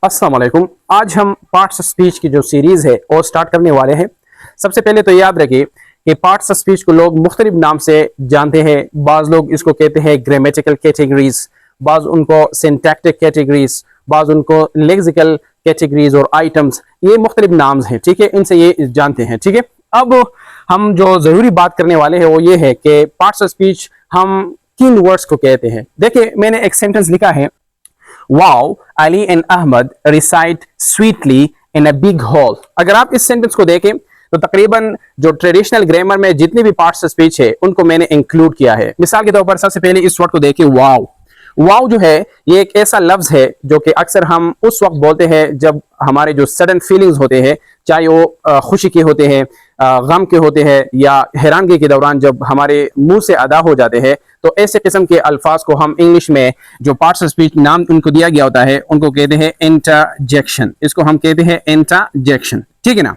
अस्सलाम वालेकुम। आज हम पार्ट्स ऑफ स्पीच की जो सीरीज़ है वो स्टार्ट करने वाले हैं। सबसे पहले तो याद रखिए कि पार्ट्स ऑफ स्पीच को लोग मुख्तलिफ नाम से जानते हैं। बाज़ लोग इसको कहते हैं ग्रामेटिकल कैटेगरीज, बाज़ उनको सिंटैक्टिक कैटेगरीज, बाज़ उनको लेक्सिकल कैटेगरीज और आइटम्स, ये मुख्तलिफ नाम हैं, ठीक है, इनसे ये जानते हैं, ठीक है। अब हम जो ज़रूरी बात करने वाले हैं वो ये है कि पार्ट्स ऑफ स्पीच हम किन वर्ड्स को कहते हैं। देखिए, मैंने एक सेंटेंस लिखा है, Wow, Ali and Ahmad recite sweetly in a big hall। अगर आप इस सेंटेंस को देखें तो तकरीबन जो ट्रेडिशनल ग्रामर में जितने भी पार्ट्स ऑफ स्पीच है उनको मैंने इंक्लूड किया है। मिसाल के तौर पर सबसे पहले इस वर्ड को देखिए, वाव। वाव जो है ये एक ऐसा लफ्ज है जो कि अक्सर हम उस वक्त बोलते हैं जब हमारे जो सडन फीलिंग्स होते हैं, चाहे वो खुशी के होते हैं, गम के होते हैं या हैरानगी के दौरान जब हमारे मुंह से अदा हो जाते हैं, तो ऐसे किस्म के अल्फाज को हम इंग्लिश में जो पार्ट्स ऑफ स्पीच नाम उनको दिया गया होता है उनको कहते हैं इंटरजेक्शन। इसको हम कहते हैं इंटरजेक्शन, ठीक है ना।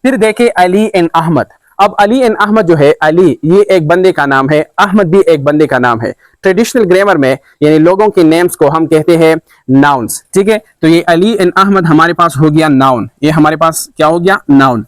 फिर देखें अली एंड अहमद। अब अली एंड अहमद जो है, अली ये एक बंदे का नाम है, अहमद भी एक बंदे का नाम है। ट्रेडिशनल ग्रामर में यानी लोगों के नेम्स को हम कहते हैं नाउन्स, ठीक है। तो ये अली एंड अहमद हमारे पास हो गया नाउन, ये हमारे पास क्या हो गया, नाउन।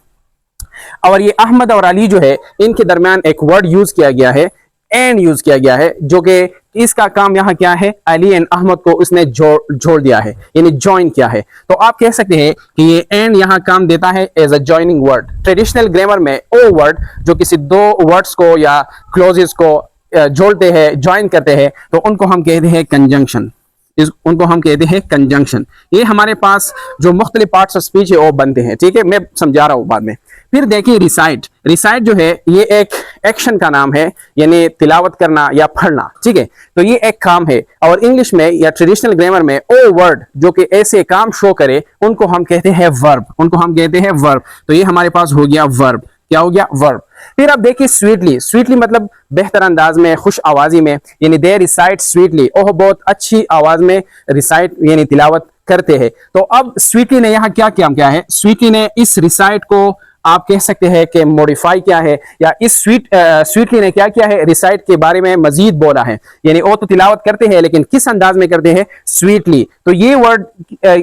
और ये अहमद और अली जो है इनके दरमियान एक वर्ड यूज किया गया है, एंड यूज किया गया है, जो कि इसका काम यहाँ क्या है, अली एंड अहमद को इसने जोड़ दिया है, यानी ज्वाइन किया है। तो आप कह सकते हैं कि ये एंड यहाँ काम देता है as a joining word. Traditional grammar में ओ वर्ड जो किसी दो वर्ड्स को या क्लोजेस को जोड़ते हैं, ज्वाइन करते हैं, तो उनको हम कहते हैं कंजंक्शन। उनको हम कहते हैं कंजंक्शन। ये हमारे पास जो मुख्तलिफ पार्ट्स ऑफ स्पीच है वो बनते हैं, ठीक है, मैं समझा रहा हूँ बाद में। फिर देखिए रिसाइट। रिसाइट जो है ये एक एक्शन का नाम है, यानी तिलावत करना या पढ़ना, ठीक है। तो ये एक काम है और इंग्लिश में या ट्रेडिशनल ग्रामर में ओ वर्ड जो कि ऐसे काम शो करे उनको हम कहते हैं वर्ब, उनको हम कहते हैं वर्ब। तो ये हमारे पास हो गया वर्ब, क्या हो गया, वर्ब। फिर आप देखिए स्वीटली। स्वीटली मतलब बेहतर अंदाज में, खुश आवाजी में, यानी दे रिसाइट स्वीटली, ओह बहुत अच्छी आवाज में रिसाइट यानी तिलावत करते हैं। तो अब स्वीटली ने यहाँ क्या क्या है, स्वीटली ने इस रिसाइट को आप कह सकते हैं कि मॉडिफाई किया है, या इस स्वीटली ने क्या किया है, रिसाइट के बारे में मजीद बोला है। यानी वो तो तिलावत करते हैं लेकिन किस अंदाज में करते हैं, स्वीटली। तो ये वर्ड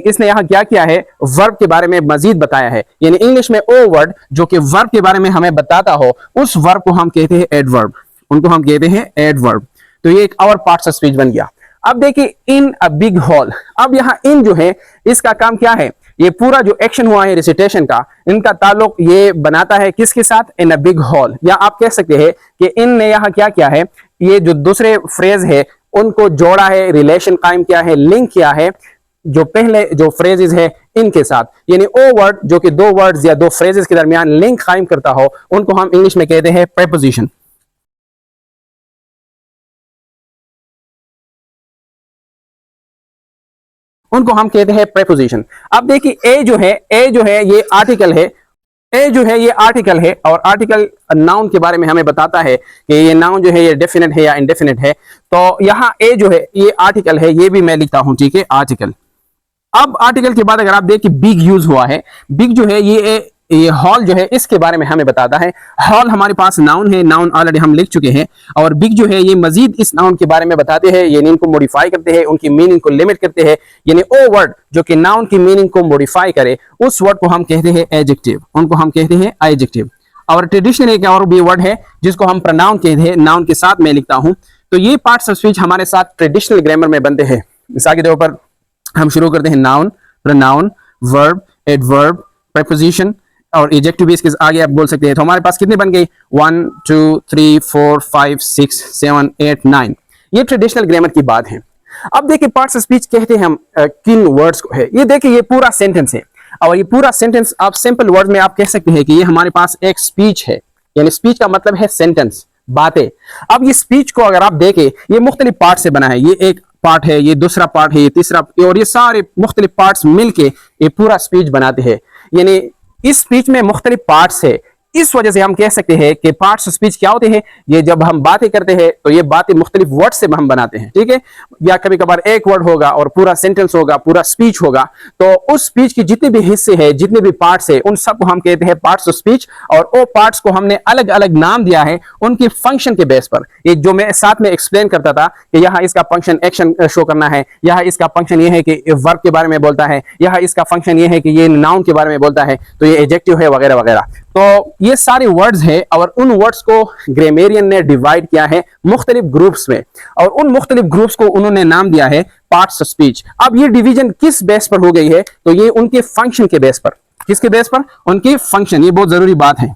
इसने यहाँ क्या किया है, वर्ब के बारे में मजीद बताया है। यानी इंग्लिश में ओ वर्ड जो कि वर्ब के बारे में हमें बताता हो, उस वर्ब को हम कहते हैं एडवर्ब, उनको हम कहते हैं एडवर्ब। तो ये एक और पार्ट्स ऑफ स्पीच बन गया। अब देखिए इन अ बिग हॉल। अब यहाँ इन जो है इसका काम क्या है, ये पूरा जो एक्शन हुआ है रिसिटेशन का, इनका ताल्लुक ये बनाता है किसके साथ, इन अ बिग हॉल। या आप कह सकते हैं कि इन ने यहाँ क्या किया है, ये जो दूसरे फ्रेज है उनको जोड़ा है, रिलेशन कायम किया है, लिंक किया है जो पहले जो फ्रेजेस है इनके साथ। यानी ओ वर्ड जो कि दो वर्ड्स या दो फ्रेजेस के दरमियान लिंक कायम करता हो उनको हम इंग्लिश में कहते हैं प्रीपोजिशन। उनको हम कहते हैं प्रीपोजिशन। अब देखिए ए जो है ये आर्टिकल है, ए जो है ये आर्टिकल है और आर्टिकल नाउन के बारे में हमें बताता है कि ये नाउन जो है ये डेफिनेट है या इंडेफिनेट है। तो यहाँ ए जो है ये आर्टिकल है, ये भी मैं लिखता हूं, ठीक है, आर्टिकल। अब आर्टिकल के बाद अगर आप देखिए बिग यूज हुआ है, बिग जो है ये हॉल जो है इसके बारे में हमें बताता है। हॉल हमारे पास नाउन है, नाउन ऑलरेडी हम लिख चुके हैं, और बिग जो है ये मजीद इस नाउन के बारे में बताते हैं, यानी इनको मॉडिफाई करते हैं, उनकी मीनिंग को लिमिट करते हैं। यानी ओ वर्ड जो कि नाउन की मीनिंग को मॉडिफाई करे उस वर्ड को हम कहते हैं एडजेक्टिव, उनको हम कहते हैं एडजेक्टिव। और ट्रेडिशनल एक और भी वर्ड है जिसको हम प्रोनाउन कहते हैं, नाउन के साथ मैं लिखता हूं। तो ये पार्ट्स ऑफ स्पीच हमारे साथ ट्रेडिशनल ग्रामर में बनते हैं। मिसाल के तौर पर हम शुरू करते हैं noun, pronoun, verb, adverb, preposition और एडजेक्टिव भी इसके आगे आप बोल सकते हैं। तो हमारे पास कितने बन गए, 1 2 3 4 5 6 7 8 9। ये ट्रेडिशनल ग्रामर की बात है। अब देखिए पार्ट्स ऑफ स्पीच कहते हैं हम किन वर्ड्स को है। ये देखिए ये पूरा सेंटेंस है और ये पूरा सेंटेंस आप सिंपल वर्ड में आप कह सकते हैं कि ये हमारे पास एक स्पीच है। यानी स्पीच का मतलब है सेंटेंस, बातें। अब ये स्पीच को अगर आप देखें ये मुख्तलिफ पार्ट से बना है, ये एक पार्ट है, ये दूसरा पार्ट है, ये तीसरा, और ये सारे मुख्तलिफ पार्ट्स मिलके ये पूरा स्पीच बनाते हैं। यानी इस स्पीच में मुख्तलिफ पार्ट्स है, इस वजह से हम कह सकते हैं कि पार्ट्स ऑफ स्पीच क्या होते हैं, ये जब हम बातें करते हैं तो ये बातें मुख्तलिफ वर्ड से हम बनाते हैं, ठीक है, या कभी कभार एक वर्ड होगा और पूरा सेंटेंस होगा, पूरा स्पीच होगा, तो उस स्पीच के जितने भी हिस्से हैं, जितने भी पार्ट्स हैं, उन सबको हम कहते हैं पार्ट्स ऑफ स्पीच। और वो पार्ट्स को हमने अलग अलग नाम दिया है उनके फंक्शन के बेस पर। ये जो मैं साथ में एक्सप्लेन करता था कि यहाँ इसका फंक्शन एक्शन शो करना है, यहाँ इसका फंक्शन ये है कि वर्ब के बारे में बोलता है, यहाँ इसका फंक्शन ये है कि ये नाउन के बारे में बोलता है, तो ये एडजेक्टिव है वगैरह वगैरह। तो ये सारे वर्ड्स हैं और उन वर्ड्स को ग्रामेरियन ने डिवाइड किया है मुख्तलिफ ग्रुप्स में, और उन मुख्तलिफ ग्रुप्स को उन्होंने नाम दिया है पार्ट्स ऑफ स्पीच। अब ये डिवीजन किस बेस पर हो गई है, तो ये उनके फंक्शन के बेस पर। किसके बेस पर? उनके फंक्शन। ये बहुत जरूरी बात है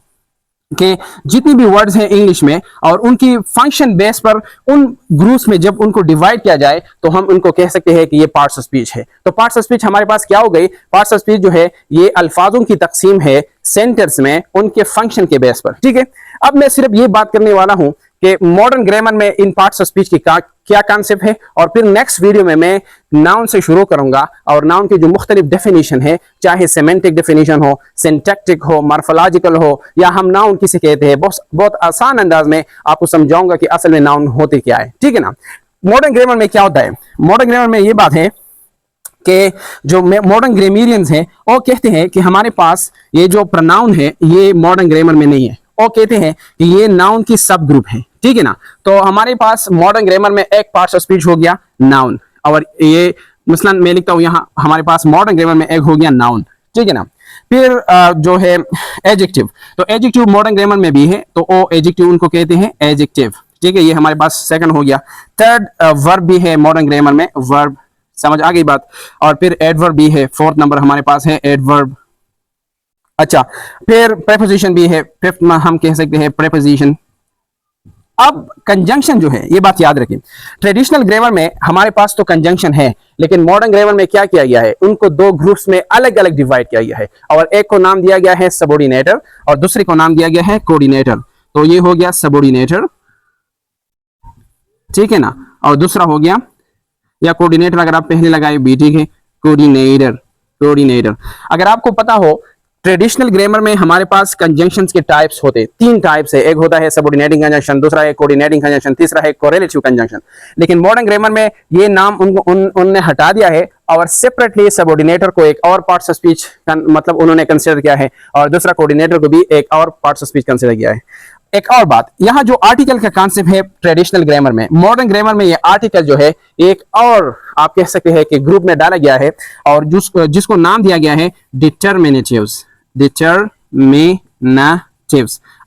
कि जितनी भी वर्ड्स हैं इंग्लिश में और उनकी फंक्शन बेस पर उन ग्रुप्स में जब उनको डिवाइड किया जाए तो हम उनको कह सकते हैं कि ये पार्ट्स ऑफ स्पीच है। तो पार्ट्स ऑफ स्पीच हमारे पास क्या हो गई? पार्ट्स ऑफ स्पीच जो है ये अल्फाजों की तकसीम है सेंटेंस में उनके फंक्शन के बेस पर, ठीक है। अब मैं सिर्फ ये बात करने वाला हूं कि मॉडर्न ग्रामर में इन पार्ट्स ऑफ स्पीच की क्या कॉन्सेप्ट है, और फिर नेक्स्ट वीडियो में मैं नाउन से शुरू करूंगा और नाउन की जो मुख्तलिफ डेफिनेशन है, चाहे सेमेंटिक डेफिनेशन हो, सिंटैक्टिक हो, मॉर्फोलॉजिकल हो, या हम नाउन किसे कहते हैं, बहुत आसान अंदाज में आपको समझाऊंगा कि असल में नाउन होते क्या है, ठीक है ना। मॉडर्न ग्रामर में क्या होता है? मॉडर्न ग्रामर में ये बात है कि जो मॉडर्न ग्रामेरियंस हैं वो कहते हैं कि हमारे पास ये जो प्रोनाउन है ये मॉडर्न ग्रामर में नहीं है। वो कहते हैं कि ये नाउन की सब ग्रुप है, ठीक है ना। तो हमारे पास मॉडर्न ग्रामर में एक पार्ट ऑफ स्पीच हो गया नाउन, और ये मसलन मैं लिखता हूं यहां हमारे पास मॉडर्न ग्रामर में एक हो गया नाउन, ठीक है ना। फिर जो है एडजेक्टिव, तो एडजेक्टिव मॉडर्न ग्रामर में भी है, तो वो एडजेक्टिव उनको कहते हैं एडजेक्टिव, ठीक है। ये हमारे पास सेकंड हो गया। थर्ड वर्ब भी है मॉडर्न ग्रामर में, वर्ब, समझ आ गई बात। और फिर एडवर्ब भी है, फोर्थ नंबर हमारे पास है एडवर्ब। अच्छा, फिर प्रेपोजिशन भी है, फिफ्थ में हम कह सकते हैं प्रेपोजिशन। अब कंजंक्शन जो है, ये बात याद रखें, ट्रेडिशनल ग्रामर में हमारे पास तो कंजंक्शन है, लेकिन मॉडर्न ग्रामर में क्या किया गया है, उनको दो ग्रुप्स में अलग अलग डिवाइड किया गया है, और एक को नाम दिया गया है सबऑर्डिनेटर और दूसरे को नाम दिया गया है कोऑर्डिनेटर। तो ये हो गया सबऑर्डिनेटर, ठीक है ना, और दूसरा हो गया, या कोऑर्डिनेटर अगर आप पहले लगाए भी ठीक है, कोऑर्डिनेटर। कोऑर्डिनेटर अगर आपको पता हो, ट्रेडिशनल ग्रामर में हमारे पास कंजंक्शंस के टाइप्स होते, तीन टाइप्स है। एक होता है सबऑर्डिनेटिंग कंजंक्शन, दूसरा है कोऑर्डिनेटिंग कंजंक्शन, तीसरा है कोरिलेटिव कंजंक्शन। लेकिन मॉडर्न ग्रामर में ये नाम उनने हटा दिया है और सेपरेटली सबऑर्डिनेटर को एक और पार्ट्स ऑफ स्पीच मतलब उन्होंने कंसीडर किया है, और दूसरा कोऑर्डिनेटर को भी एक और पार्ट्स ऑफ स्पीच कंसीडर किया है। एक और बात, यहाँ जो आर्टिकल का कॉन्सेप्ट है ट्रेडिशनल ग्रामर में, मॉडर्न ग्रामर में ये आर्टिकल जो है एक और आप कह सकते हैं कि ग्रुप में डाला गया है, और जिसको नाम दिया गया है डिटर्मिनेटिव्स। डिटर्मिनेटिव्स।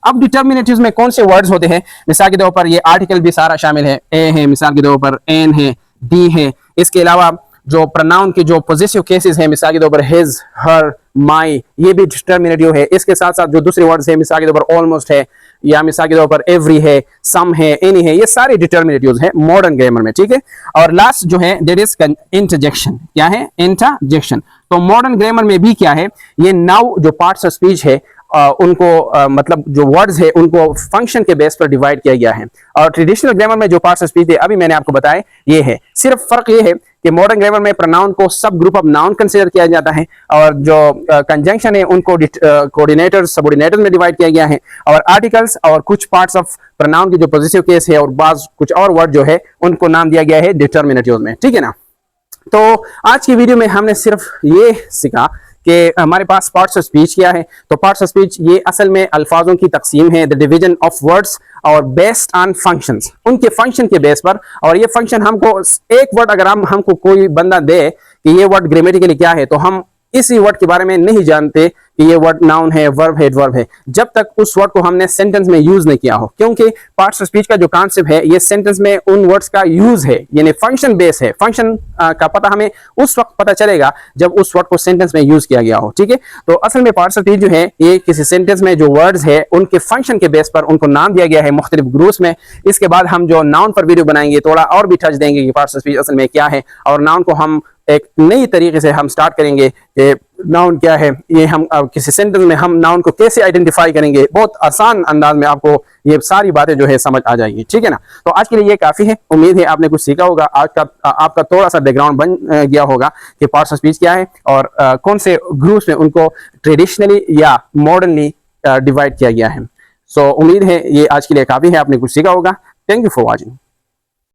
अब डिटर्मिनेटिव्स में कौन से वर्ड्स होते हैं? मिसाल के तौर पर ये आर्टिकल भी सारा शामिल है, ए है, मिसाल के तौर पर एन है, डी है। इसके अलावा जो प्रोनाउन के जो पॉजिटिव केसेस हैं, मिसाल के तौर पर हिज, हर, माई, ये भी डिटर्मिनेटिव है। इसके साथ साथ जो दूसरे वर्ड्स हैं, मिसाल के तौर पर ऑलमोस्ट है, या मिसाल के तौर पर एवरी है, सम है, एनी है, ये सारे डिटर्मिनेटिव्स हैं मॉडर्न ग्रामर में, ठीक है। और लास्ट जो है दैट इज इंटरजेक्शन। क्या है? इंटरजेक्शन। तो मॉडर्न ग्रामर में भी क्या है, ये नाउ जो पार्ट्स ऑफ स्पीच है उनको मतलब जो वर्ड्स है उनको फंक्शन के बेस पर डिवाइड किया गया है, और ट्रेडिशनल ग्रामर में जो पार्ट्स ऑफ स्पीच है अभी मैंने आपको बताया ये है। सिर्फ फर्क ये है कि मॉडर्न ग्रामर में प्रोनाउन को सब ग्रुप ऑफ नाउन कंसीडर किया जाता है, और जो कंजंक्शन है उनको कोऑर्डिनेटर सबऑर्डिनेटर में डिवाइड किया गया है, और आर्टिकल्स और कुछ पार्ट्स ऑफ प्रोनाउन की जो पॉजिटिव केस है और बाज कुछ और वर्ड जो है उनको नाम दिया गया है डिटर्मिनेटिव्स में, ठीक है ना। तो आज की वीडियो में हमने सिर्फ ये सीखा कि हमारे पास पार्ट्स ऑफ स्पीच क्या है। तो पार्ट्स ऑफ स्पीच ये असल में अल्फाजों की तकसीम है, द डिवीजन ऑफ वर्ड्स, और बेस्ड ऑन फंक्शंस, उनके फंक्शन के बेस पर। और ये फंक्शन हमको एक वर्ड अगर हमको कोई बंदा दे कि ये वर्ड ग्रामेटिकली क्या है, तो हम इसी वर्ड के बारे में नहीं जानते कि ये वर्ड नाउन है, वर्ब है, एडवर्ब है, जब तक उस वर्ड को हमने सेंटेंस में यूज नहीं किया हो। क्योंकि पार्ट्स ऑफ स्पीच का जो कॉन्सेप्ट है ये सेंटेंस में उन वर्ड्स का यूज है, यानी फंक्शन बेस है। फंक्शन का पता हमें उस वक्त पता चलेगा जब उस वर्ड को सेंटेंस में यूज किया गया हो, ठीक है। तो असल में पार्ट्स ऑफ स्पीच जो है ये किसी सेंटेंस में जो वर्ड्स है उनके फंक्शन के बेस पर उनको नाम दिया गया है मुख्तलिफ ग्रुप्स में। इसके बाद हम जो नाउन पर वीडियो बनाएंगे थोड़ा और भी टच देंगे कि पार्ट्स ऑफ स्पीच असल में क्या है, और नाउन को हम एक नई तरीके से हम स्टार्ट करेंगे कि नाउन क्या है, ये हम किसी सेंटेंस में हम नाउन को कैसे आइडेंटिफाई करेंगे। बहुत आसान अंदाज में आपको ये सारी बातें जो है समझ आ जाएगी, ठीक है ना। तो आज के लिए ये काफी है, उम्मीद है आपने कुछ सीखा होगा। आज का आपका थोड़ा सा बैकग्राउंड बन गया होगा कि पार्ट्स ऑफ स्पीच क्या है और कौन से ग्रुप्स में उनको ट्रेडिशनली या मॉडर्नली डिवाइड किया गया है। सो उम्मीद है ये आज के लिए काफ़ी है, आपने कुछ सीखा होगा। Thank you for watching.